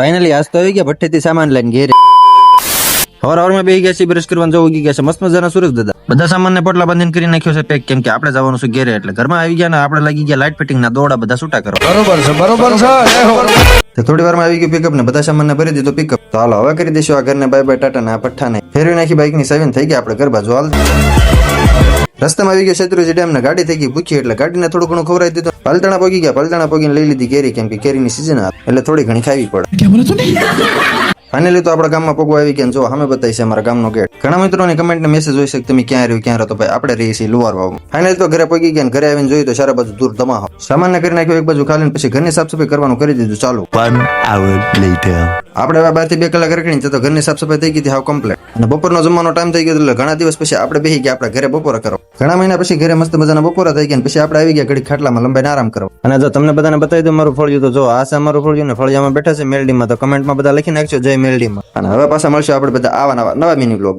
Finally આજ તો આવી ગયા ભઠ્ઠીથી સામાન લઈને ઘેરે. હવારમાં બેસી ગયા છે, બ્રશ કરવાનું જવું ગયા છે. મસ્ત મજાના સુરજ દાદા બધા સામાનને પોટલા બાંધીને કરી નાખ્યો છે પેક, કેમ કે આપણે જવાનું છે ઘેરે. એટલે ઘરમાં આવી ગયા ને આપણે લાગી ગયા લાઇટ ફિટિંગ ના દોડા બધા છૂટા કરવા. બરોબર છે તો થોડી વારમાં આવી ગયું પિકઅપ ને બધા સામાનને ભરી દીધો પિકઅપ. તો હાલો હવે કરી દઈશું આ ઘરને બાય બાય ટાટા ને આ પઠ્ઠાને ફેરવી નાખી. બાઇકની સેવન થઈ ગયા આપણે ઘર બાજુ હાલ. રસ્તામાં આવી ગયો શેત્રુંજી ડેમ ને ગાડી થઈ ગઈ ભૂખી, એટલે ગાડીને થોડું ઘણું ખવડાવી દીધું. પાલતાણા પગી ગયા, પાલતાણા પગીને લઈ લીધી કેરી, કેમ કે કેરીની સીઝન એટલે થોડી ઘણી ખાવી પડે. ફાઇનલી તો આપણા ગામમાં પગવા આવી ગયા. જો સામે બતાવી છે અમારા ગામનો ગેટ. ઘણા મિત્રોની કમેન્ટ ને મેસેજ હોય છે કે તમે ક્યાં રહ્યો ક્યાં રહો, તો ભાઈ આપણે રહીએ છીએ લુવાર વાવમાં. ફાઇનલી તો ઘરે પગી ગયા. ઘરે આવીને જોયું તો સારા બાજુ દૂર ધમાહો સામાન કરી નાખ્યો એક બાજુ ખાલી, પછી ઘરની સાફ સફાઈ કરવાનું કરી દીધું ચાલુ. 1 hour later. આપણે હવે 12 થી 2 કલાક રખડીને તો ઘરની સાફ સફાઈ થઈ ગઈ હતી હાવ કમ્પ્લીટ. અને બપોરનો જમવાનો ટાઈમ થઈ ગયો એટલે ઘણા દિવસ પછી આપણે બેસી ગયા આપણે ઘરે બપોરા કરો. ઘણા મહિના પછી ઘરે મસ્ત મજાના બપોરા થઈ ગયા. પછી આપણે આવી ગયા ઘડી ખાટલામાં લંબાઈને આરામ કરો. અને જો તમને બધાને બતાવી દઉં મારું ફળિયું, તો જો આ છે અમારું ફળિયું ને ફળિયામાં બેઠા છે મેલડીમાં. તો કમેન્ટમાં બધા લખી નાખજો જય મેલડીમાં. અને હવે પાછા મળશું આપણે બધા આવા નવા મિની બ્લોગમાં.